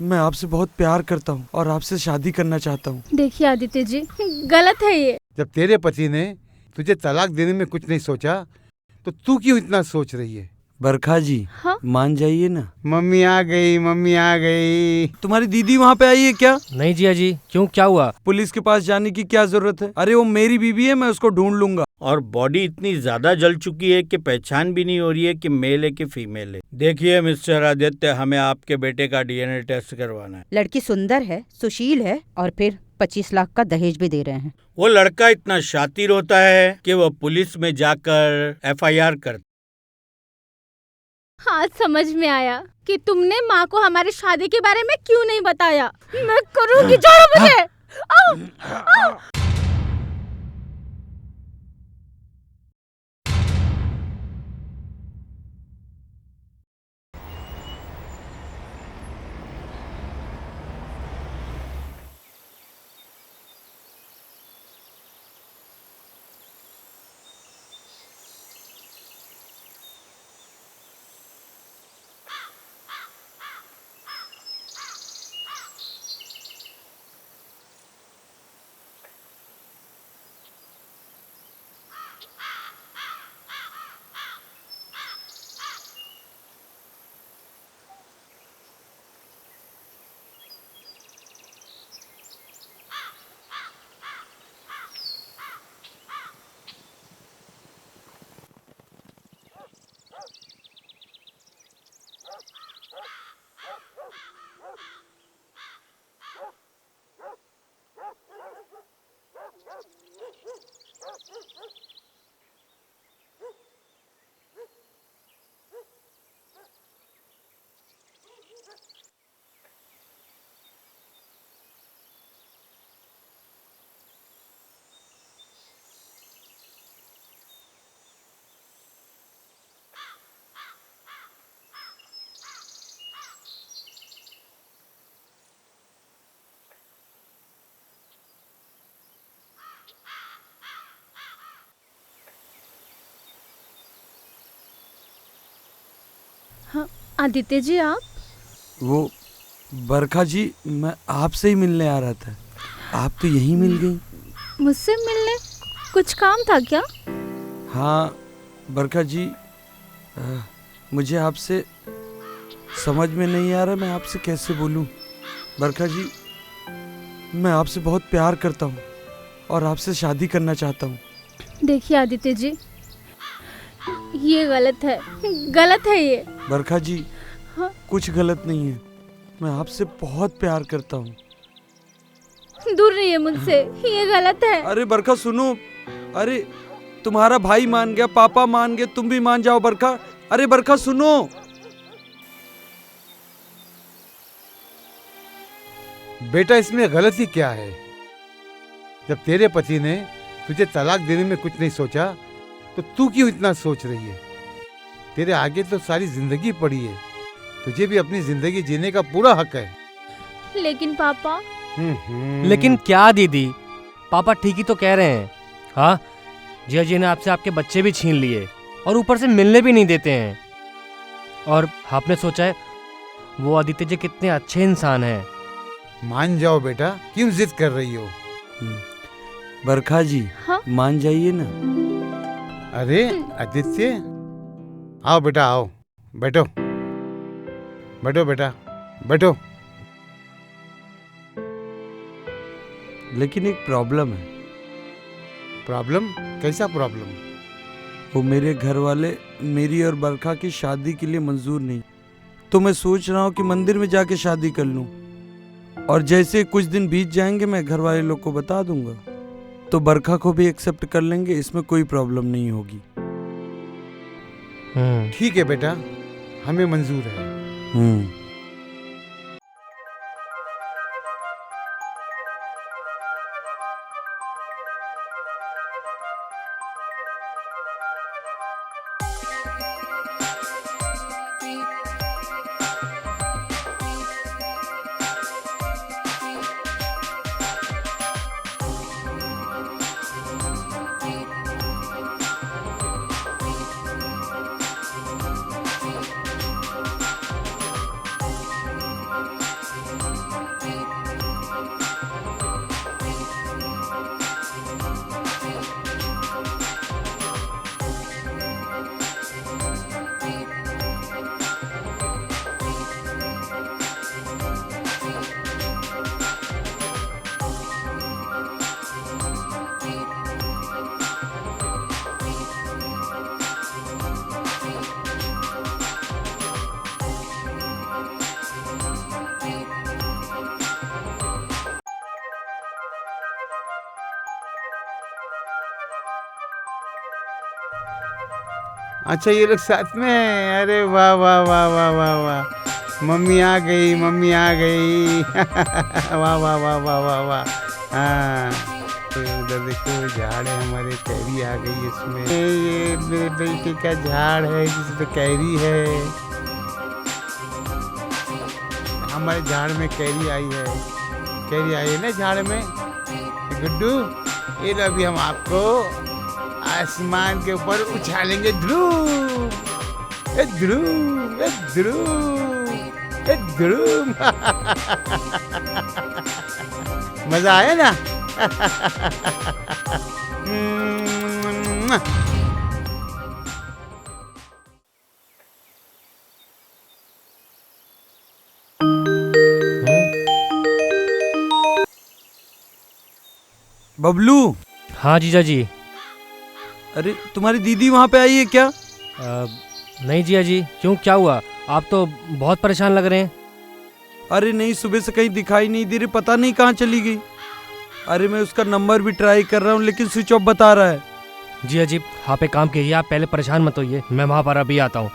मैं आपसे बहुत प्यार करता हूँ और आपसे शादी करना चाहता हूँ। देखिए आदित्य जी, गलत है ये। जब तेरे पति ने तुझे तलाक देने में कुछ नहीं सोचा तो तू क्यों इतना सोच रही है? बरखा जी, हाँ? मान जाइए ना। मम्मी आ गई, मम्मी आ गई। तुम्हारी दीदी वहाँ पे आई है क्या? नहीं जिया जी, क्यों, क्या हुआ? पुलिस के पास जाने की क्या जरूरत है? अरे वो मेरी बीवी है, मैं उसको ढूंढ लूंगा। और बॉडी इतनी ज्यादा जल चुकी है कि पहचान भी नहीं हो रही है कि मेल है कि फीमेल है। देखिए मिस्टर आदित्य, हमें आपके बेटे का डीएनए टेस्ट करवाना है। लड़की सुंदर है, सुशील है और फिर 25 लाख का दहेज भी दे रहे हैं। वो लड़का इतना शातिर होता है कि वो पुलिस में जाकर एफआईआर करता। आज समझ में आया कि तुमने माँ को हमारी शादी के बारे में क्यों नहीं बताया। मैं करूंगी, छोड़ो मुझे। आओ, आओ। हाँ, आदित्य जी आप? वो बरखा जी, मैं आपसे ही मिलने आ रहा था। आप तो यहीं मिल गई। मुझसे मिलने? कुछ काम था क्या? हाँ बरखा जी, मुझे आपसे समझ में नहीं आ रहा मैं आपसे कैसे बोलूं। बरखा जी, मैं आपसे बहुत प्यार करता हूँ और आपसे शादी करना चाहता हूँ। देखिए आदित्य जी, ये गलत है, गलत है ये। बरखा जी, हाँ? कुछ गलत नहीं है, मैं आपसे बहुत प्यार करता हूँ। दूर रहिए मुझसे, ये गलत है। अरे बरखा सुनो, अरे तुम्हारा भाई मान गया, पापा मान गए, तुम भी मान जाओ बरखा। अरे बरखा सुनो। बेटा, इसमें गलती क्या है? जब तेरे पति ने तुझे तलाक देने में कुछ नहीं सोचा तो तू क्यों इतना सोच रही है? तेरे आगे तो सारी जिंदगी पड़ी है, तुझे भी अपनी जिंदगी जीने का पूरा हक है। लेकिन पापा। लेकिन क्या दीदी, पापा ठीक ही तो कह रहे हैं। हाँ, जिया जी ने आपसे आपके बच्चे भी छीन लिए और ऊपर से मिलने भी नहीं देते हैं। और आपने सोचा है वो आदित्य जी कितने अच्छे इंसान हैं। मान जाओ बेटा, क्यों जिद कर रही हो? बरखा जी, हाँ? मान जाइए ना। अरे आदित्य, आओ बेटा, आओ, बैठो बैठो बेटा, बैठो। लेकिन एक प्रॉब्लम है। प्रॉब्लम? कैसा प्रॉब्लम? वो मेरे घर वाले मेरी और बरखा की शादी के लिए मंजूर नहीं, तो मैं सोच रहा हूँ कि मंदिर में जाके शादी कर लूँ। और जैसे कुछ दिन बीत जाएंगे मैं घर वाले लोग को बता दूंगा, तो बरखा को भी एक्सेप्ट कर लेंगे, इसमें कोई प्रॉब्लम नहीं होगी। ठीक है बेटा, हमें मंजूर है। अच्छा ये लोग साथ में हैं। अरे वाह वाह वाह वाह वाह वाह, मम्मी आ गई, मम्मी आ गई। वाह वाह वाह वाह वाह वाह। हाँ, तो उधर देखो झाड़ है हमारे, कैरी आ गई इसमें। ये मेरे बेटे का झाड़ है जिसमें कैरी है। हमारे झाड़ में कैरी आई है, कैरी आई है ना झाड़ में। गुड्डू, ये लो अभी हम आपको आसमान के ऊपर उछालेंगे। ध्रुव ध्रुव ध्रुव ध्रुव। मजा आया ना? बबलू, हाँ जीजा जी। अरे तुम्हारी दीदी वहाँ पे आई है क्या? नहीं जीजा जी, क्यों, क्या हुआ? आप तो बहुत परेशान लग रहे हैं। अरे नहीं, सुबह से कहीं दिखाई नहीं दे रही, पता नहीं कहाँ चली गई। अरे मैं उसका नंबर भी ट्राई कर रहा हूँ लेकिन स्विच ऑफ बता रहा है। जी अजीब, आप एक काम कीजिए, आप पहले परेशान मत होइए, मैं वहाँ पर अभी आता हूँ।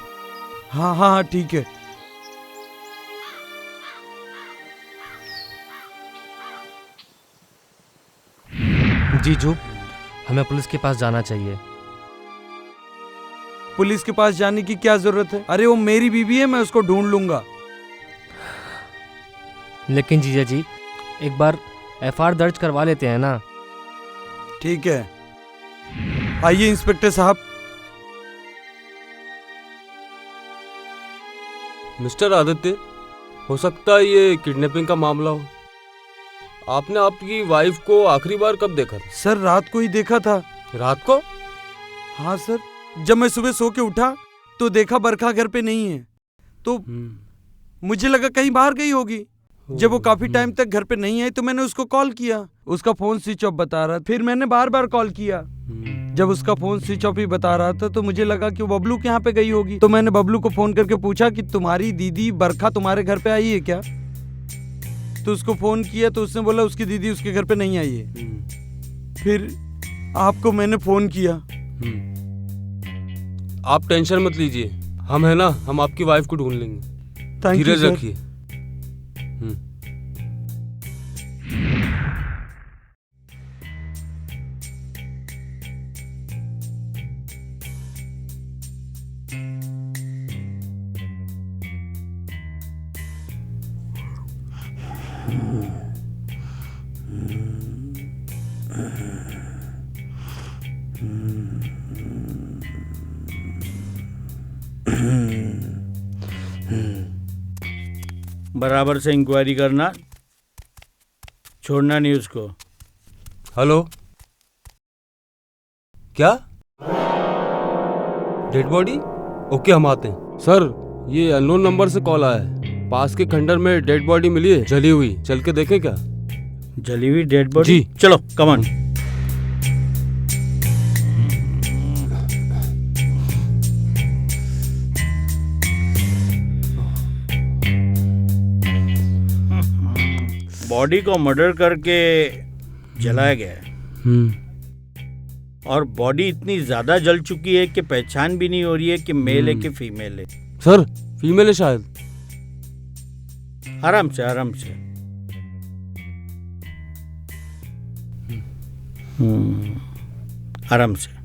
हाँ हाँ हाँ ठीक है। जीजू, हमें पुलिस के पास जाना चाहिए। पुलिस के पास जाने की क्या जरूरत है? अरे वो मेरी बीवी है, मैं उसको ढूंढ लूंगा। लेकिन जीजा जी, एक बार एफआईआर दर्ज करवा लेते हैं ना। ठीक है, आइए इंस्पेक्टर साहब। मिस्टर आदित्य, हो सकता है ये किडनैपिंग का मामला हो। आपने आपकी वाइफ को आखिरी बार कब देखा था? सर रात को ही देखा था। रात को? हाँ सर, जब मैं सुबह सो के उठा तो देखा बरखा घर पे नहीं है, तो मुझे लगा कहीं बाहर गई होगी। जब वो काफी टाइम तक घर पे नहीं आई तो मैंने उसको कॉल किया, उसका फोन स्विच ऑफ बता रहा था। फिर मैंने बार बार कॉल किया, जब उसका फोन स्विच ऑफ ही बता रहा था तो मुझे लगा कि वो बबलू के यहाँ पे गई होगी। तो मैंने बबलू को फोन करके पूछा कि तुम्हारी दीदी बरखा तुम्हारे घर पे आई है क्या? तो उसको फोन किया तो उसने बोला उसकी दीदी उसके घर पे नहीं आई है। फिर आपको मैंने फोन किया। आप टेंशन मत लीजिए, हम है ना, हम आपकी वाइफ को ढूंढ लेंगे। Thank you Dheeraj sir. रखिए। बराबर से इंक्वायरी करना, छोड़ना नहीं उसको। हेलो, क्या डेड बॉडी? ओके, हम आते हैं। सर, ये अननोन नंबर से कॉल आया है, पास के खंडर में डेड बॉडी मिली है, जली हुई। चल के देखें क्या? जली हुई डेड बॉडी? जी। चलो कमान। बॉडी को मर्डर करके जलाया गया है और बॉडी इतनी ज्यादा जल चुकी है कि पहचान भी नहीं हो रही है कि मेल है कि फीमेल है। सर, फीमेल है शायद। आराम से आराम से। आराम से।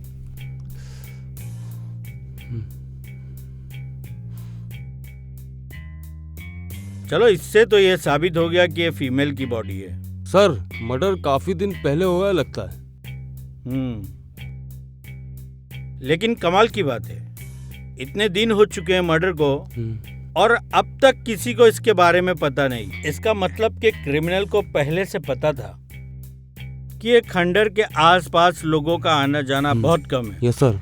चलो, इससे तो ये साबित हो गया कि ये फीमेल की बॉडी है। सर, मर्डर काफी दिन पहले हुआ लगता है। लेकिन कमाल की बात है, इतने दिन हो चुके हैं मर्डर को और अब तक किसी को इसके बारे में पता नहीं। इसका मतलब कि क्रिमिनल को पहले से पता था कि ये खंडर के आसपास लोगों का आना जाना बहुत कम है। Yes sir.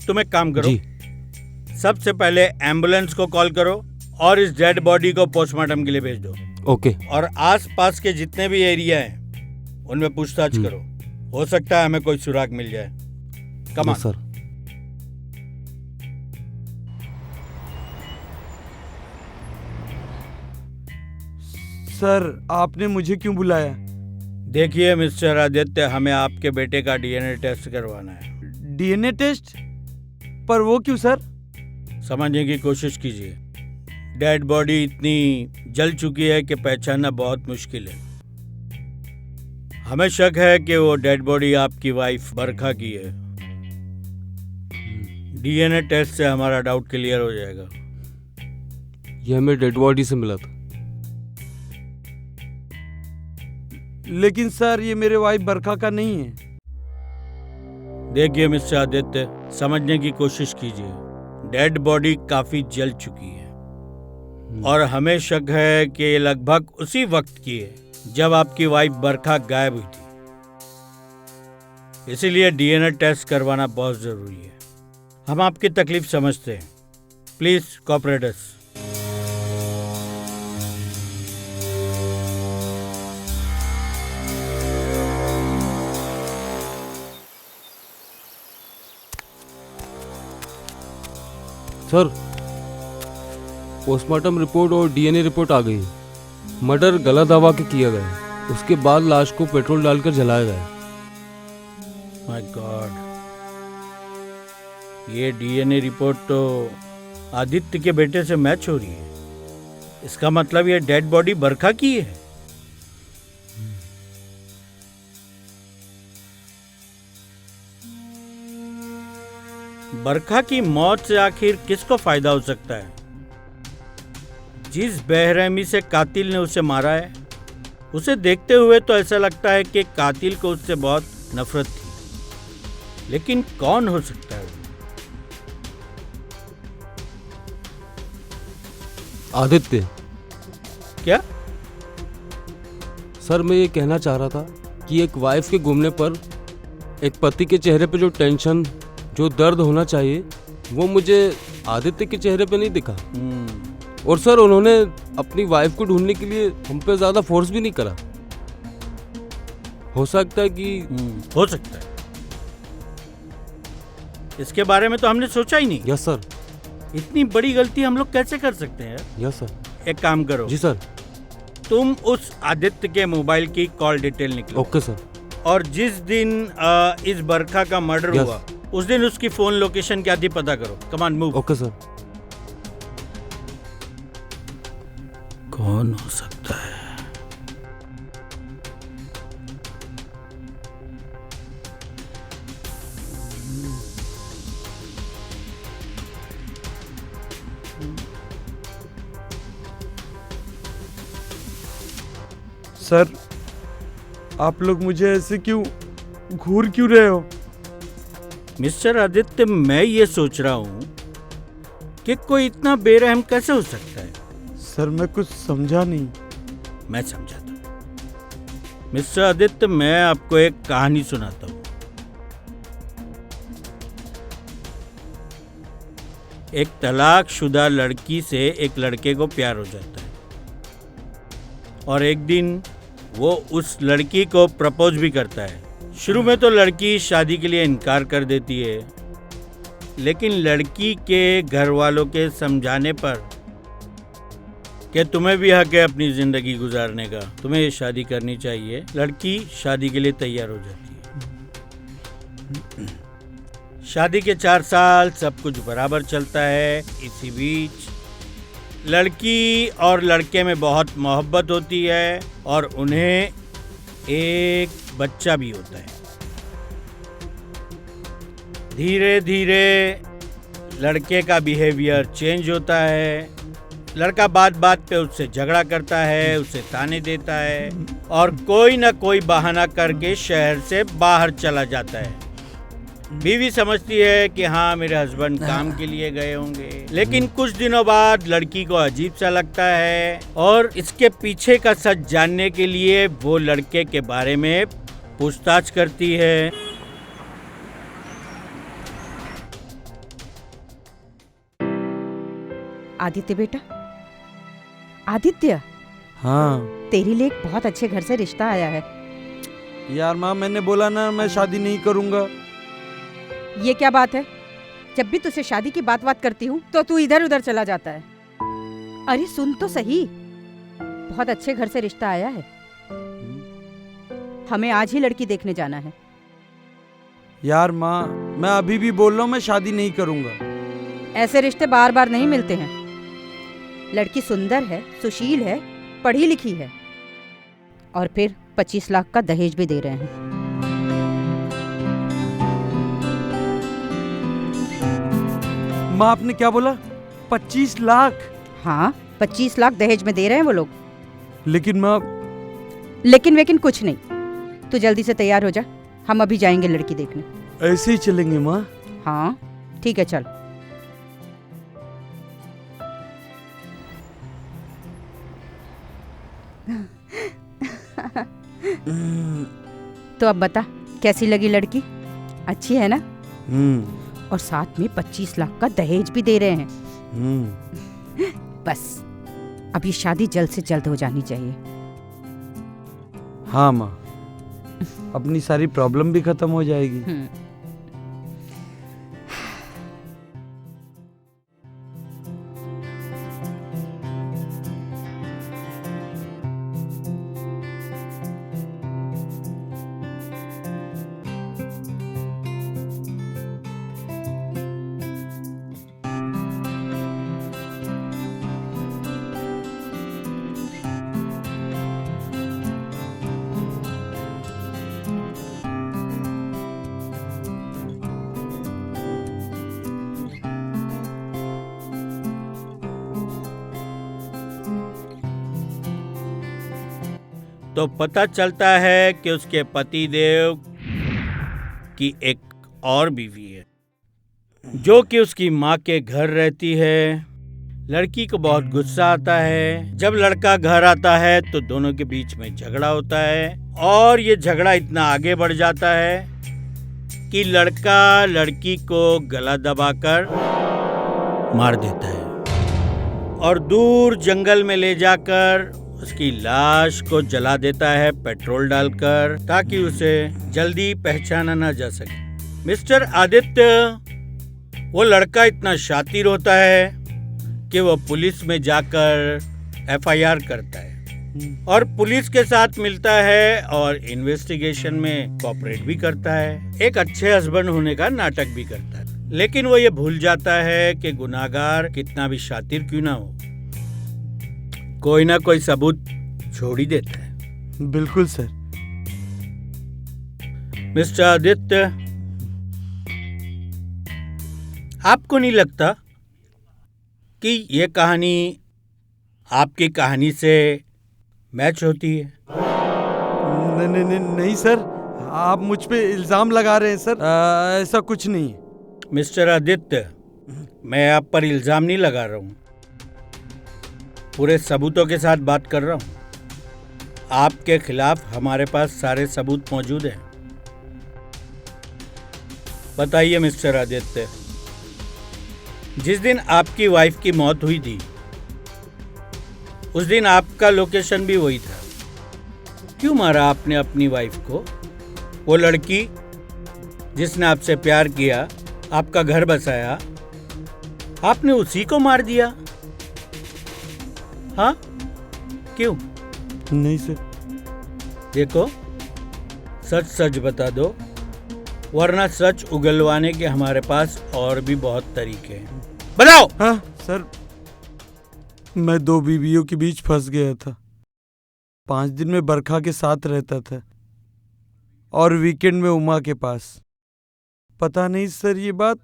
तुम एक काम करो, जी। सबसे पहले एम्बुलेंस को कॉल करो और इस डेड बॉडी को पोस्टमार्टम के लिए भेज दो। ओके। और आसपास के जितने भी एरिया हैं उनमें पूछताछ करो, हो सकता है हमें कोई सुराग मिल जाए। कम यस सर। सर आपने मुझे क्यों बुलाया? देखिए मिस्टर आदित्य, हमें आपके बेटे का डीएनए टेस्ट करवाना है। DNA test? पर वो क्यों सर? समझने की कोशिश कीजिए। डेड बॉडी इतनी जल चुकी है कि पहचानना बहुत मुश्किल है। हमें शक है कि वो डेड बॉडी आपकी वाइफ बरखा की है। डीएनए टेस्ट से हमारा डाउट क्लियर हो जाएगा। ये हमें डेड बॉडी से मिला था। लेकिन सर ये मेरे वाइफ बरखा का नहीं है। देखिए मिस्टर आदित्य, समझने की कोशिश कीजिए। डेड बॉडी काफी जल चुकी है और हमें शक है कि ये लगभग उसी वक्त की है जब आपकी वाइफ बरखा गायब हुई थी। इसीलिए डीएनए टेस्ट करवाना बहुत जरूरी है। हम आपकी तकलीफ समझते हैं, please cooperate us. Sir, postmortem report और डीएनए रिपोर्ट आ गई। मर्डर गलत दवा के किया गया है। उसके बाद लाश को पेट्रोल डालकर जलाया गया। माय गॉड, ये डीएनए रिपोर्ट तो आदित्य के बेटे से मैच हो रही है। इसका मतलब ये डेड बॉडी बरखा की है। बरखा की मौत से आखिर किसको फायदा हो सकता है? जिस बेरहमी से कातिल ने उसे मारा है, उसे देखते हुए तो ऐसा लगता है कि कातिल को उससे बहुत नफरत थी। लेकिन कौन हो सकता है? आदित्य। क्या? सर, मैं ये कहना चाह रहा था कि एक वाइफ के घूमने पर एक पति के चेहरे पे जो टेंशन, जो दर्द होना चाहिए, वो मुझे आदित्य के चेहरे पे नहीं दिखा। और सर, उन्होंने अपनी वाइफ को ढूंढने के लिए हम पे ज्यादा फोर्स भी नहीं करा। हो सकता है कि हो सकता है। इसके बारे में तो हमने सोचा ही नहीं। Yes sir. इतनी बड़ी गलती हम लोग कैसे कर सकते हैं? Yes sir. एक काम करो। जी सर। तुम उस आदित्य के मोबाइल की कॉल डिटेल निकालो। Okay sir. और जिस दिन इस बरखा का मर्डर हुआ, उस दिन उसकी फोन लोकेशन क्या थी पता करो। Come on, move. Okay sir. कौन हो सकता है? सर आप लोग मुझे ऐसे क्यों घूर क्यों रहे हो? मिस्टर आदित्य, मैं ये सोच रहा हूँ कि कोई इतना बेरहम कैसे हो सकता है। सर मैं कुछ समझा नहीं। मैं समझाता हूँ। मिस्टर आदित्य, मैं आपको एक कहानी सुनाता हूँ। एक तलाकशुदा लड़की से एक लड़के को प्यार हो जाता है और एक दिन वो उस लड़की को प्रपोज भी करता है। शुरू में तो लड़की शादी के लिए इनकार कर देती है, लेकिन लड़की के घर वालों के समझाने पर कि तुम्हें भी हक है अपनी जिंदगी गुजारने का, तुम्हें ये शादी करनी चाहिए, लड़की शादी के लिए तैयार हो जाती है। शादी के 4 साल सब कुछ बराबर चलता है। इसी बीच लड़की और लड़के में बहुत मोहब्बत होती है और उन्हें एक बच्चा भी होता है। धीरे धीरे लड़के का बिहेवियर चेंज होता है। लड़का बात बात पे उससे झगड़ा करता है, उसे ताने देता है और कोई ना कोई बहाना करके शहर से बाहर चला जाता है। बीवी समझती है कि हाँ मेरे हस्बैंड काम के लिए गए होंगे, लेकिन कुछ दिनों बाद लड़की को अजीब सा लगता है और इसके पीछे का सच जानने के लिए वो लड़के के बारे में पूछताछ करती है। आदित्य बेटा, आदित्य, हाँ तेरे लिए एक बहुत अच्छे घर से रिश्ता आया है। यार माँ, मैंने बोला ना मैं शादी नहीं करूँगा। ये क्या बात है? जब भी तुझसे शादी की बात करती हूँ तो तू इधर उधर चला जाता है। अरे सुन तो सही, बहुत अच्छे घर से रिश्ता आया है। हमें आज ही लड़की देखने जाना है। यार माँ, मैं अभी भी बोल रहा हूँ मैं शादी नहीं करूँगा। ऐसे रिश्ते बार बार नहीं मिलते हैं। लड़की सुंदर है, सुशील है, पढ़ी लिखी है, और फिर 25 लाख का दहेज भी दे रहे हैं। माँ आपने क्या बोला? 25 लाख? हाँ, 25 लाख दहेज में दे रहे हैं वो लोग। लेकिन माँ, लेकिन कुछ नहीं। तू जल्दी से तैयार हो जा, हम अभी जाएंगे लड़की देखने। ऐसे ही चलेंगे माँ? हाँ ठीक है, चल। तो अब बता, कैसी लगी लड़की? अच्छी है ना? और साथ में 25 लाख का दहेज भी दे रहे हैं। बस अब ये शादी जल्द से जल्द हो जानी चाहिए। हाँ माँ, अपनी सारी प्रॉब्लम भी खत्म हो जाएगी। तो पता चलता है कि उसके पति देव की एक और बीवी है जो कि उसकी माँ के घर रहती है। लड़की को बहुत गुस्सा आता है। जब लड़का घर आता है तो दोनों के बीच में झगड़ा होता है और ये झगड़ा इतना आगे बढ़ जाता है कि लड़का लड़की को गला दबाकर मार देता है और दूर जंगल में ले जाकर उसकी लाश को जला देता है पेट्रोल डालकर, ताकि उसे जल्दी पहचाना ना जा सके। मिस्टर आदित्य, वो लड़का इतना शातिर होता है कि वो पुलिस में जाकर FIR करता है और पुलिस के साथ मिलता है और इन्वेस्टिगेशन में कोऑपरेट भी करता है। एक अच्छे हस्बैंड होने का नाटक भी करता है, लेकिन वो ये भूल जाता है कि गुनाहगार कितना भी शातिर क्यों ना हो, कोई ना कोई सबूत छोड़ ही देता है। बिल्कुल सर। मिस्टर आदित्य, आपको नहीं लगता कि ये कहानी आपकी कहानी से मैच होती है? नहीं सर, आप मुझ पे इल्जाम लगा रहे हैं सर। ऐसा कुछ नहीं है। मिस्टर आदित्य, मैं आप पर इल्जाम नहीं लगा रहा हूँ, पूरे सबूतों के साथ बात कर रहा हूँ। आपके खिलाफ हमारे पास सारे सबूत मौजूद हैं। बताइए मिस्टर आदित्य, जिस दिन आपकी वाइफ की मौत हुई थी उस दिन आपका लोकेशन भी वही था। क्यों मारा आपने अपनी वाइफ को? वो लड़की जिसने आपसे प्यार किया, आपका घर बसाया, आपने उसी को मार दिया? हाँ, क्यों? नहीं सर। देखो, सच सच बता दो, वरना सच उगलवाने के हमारे पास और भी बहुत तरीके हैं। बताओ। हाँ सर, मैं 2 बीवियों के बीच फंस गया था। 5 दिन में बरखा के साथ रहता था और वीकेंड में उमा के पास। पता नहीं सर ये बात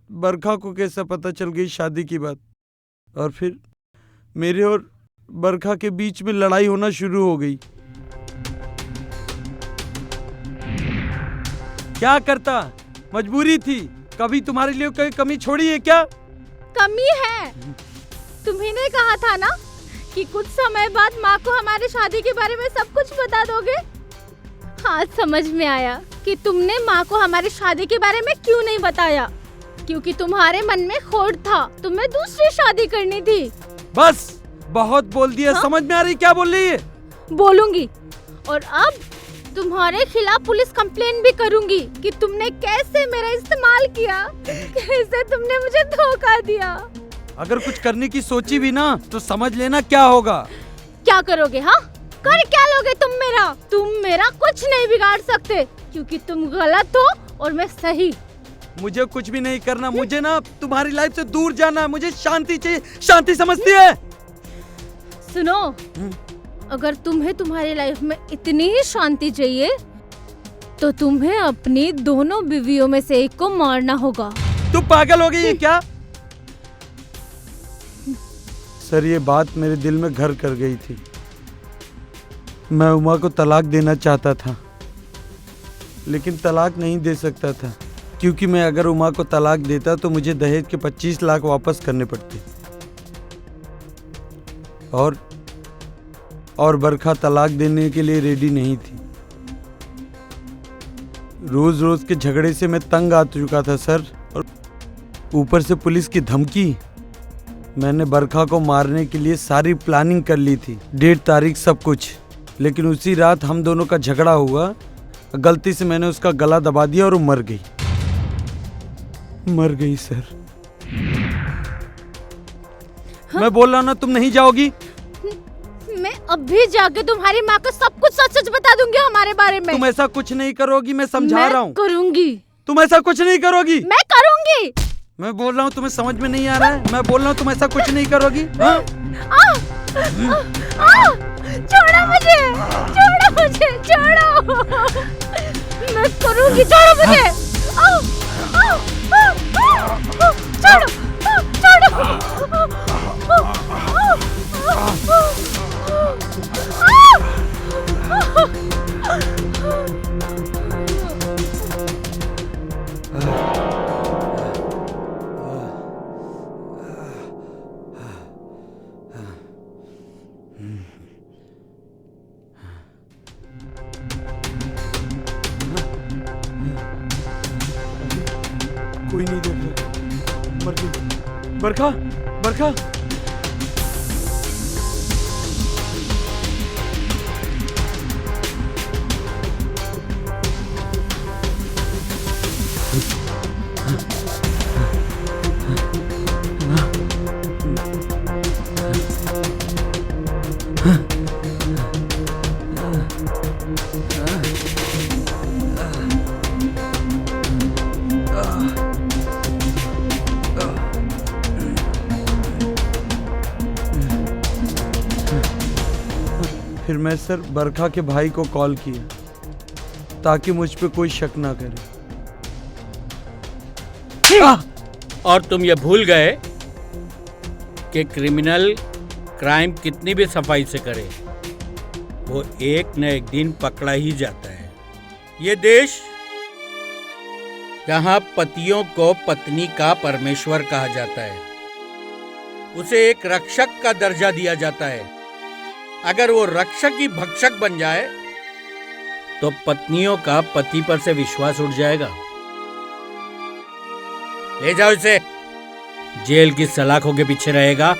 बरखा को कैसा पता चल गई, शादी की बात, और फिर मेरे और बरखा के बीच में लड़ाई होना शुरू हो गई। क्या करता मजबूरी थी। कभी तुम्हारे लिए कोई कमी छोड़ी है क्या? कमी है। तुम्ही ने कहा था ना कि कुछ समय बाद माँ को हमारी शादी के बारे में सब कुछ बता दोगे। आज समझ में आया कि तुमने माँ को हमारी शादी के बारे में क्यों नहीं बताया। क्योंकि तुम्हारे मन में खोट था, तुम्हें दूसरी शादी करनी थी। बस बहुत बोल दिया। हाँ? समझ में आ रही क्या बोल रही है? बोलूंगी, और अब तुम्हारे खिलाफ पुलिस कंप्लेन भी करूंगी कि तुमने कैसे मेरा इस्तेमाल किया, कैसे तुमने मुझे धोखा दिया। अगर कुछ करने की सोची भी ना तो समझ लेना क्या होगा। क्या करोगे? हाँ, कर क्या लोगे तुम मेरा कुछ नहीं बिगाड़ सकते, क्योंकि तुम गलत हो और मैं सही। मुझे कुछ भी नहीं करना। मुझे ना तुम्हारी लाइफ से दूर जाना है। मुझे शांति चाहिए। शांति समझती है? सुनो, अगर तुम्हें तुम्हारी लाइफ में इतनी ही शांति चाहिए तो तुम्हें अपनी दोनों बीवियों में से एक को मारना होगा। तू पागल हो गई है क्या? सर, ये बात मेरे दिल में घर कर गई थी। मैं उमा को तलाक देना चाहता था, लेकिन तलाक नहीं दे सकता था, क्योंकि मैं अगर उमा को तलाक देता तो मुझे दहेज के 25 लाख वापस करने पड़ते। और बरखा तलाक देने के लिए रेडी नहीं थी। रोज रोज के झगड़े से मैं तंग आ चुका था सर, और ऊपर से पुलिस की धमकी। मैंने बरखा को मारने के लिए सारी प्लानिंग कर ली थी, डेट, तारीख, सब कुछ। लेकिन उसी रात हम दोनों का झगड़ा हुआ। गलती से मैंने उसका गला दबा दिया और वो मर गई सर। मैं बोल रहा हूं ना, तुम नहीं जाओगी? मैं अभी जाके तुम्हारी माँ को सब कुछ सच सच बता दूंगी हमारे बारे में। तुम ऐसा कुछ नहीं करोगी, मैं समझा रहा हूँ। करूंगी। तुम ऐसा कुछ नहीं करोगी। मैं करूंगी। मैं बोल रहा हूँ, तुम्हें समझ में नहीं आ रहा है? मैं बोल रहा हूँ, तुम ऐसा कुछ नहीं करोगी। हाँ? छोड़ो मुझे, छोड़ो। मैं करूंगी, छोड़ो मुझे। कोई नहीं देख रहा। मर गई। बरखा। फिर मैं सर बरखा के भाई को कॉल किया ताकि मुझ पे कोई शक ना करे। और तुम ये भूल गए कि क्रिमिनल क्राइम कितनी भी सफाई से करे, वो एक न एक दिन पकड़ा ही जाता है। ये देश जहां पतियों को पत्नी का परमेश्वर कहा जाता है, उसे एक रक्षक का दर्जा दिया जाता है। अगर वो रक्षक ही भक्षक बन जाए तो पत्नियों का पति पर से विश्वास उठ जाएगा। ले जाओ इसे, जेल की सलाखों के पीछे रहेगा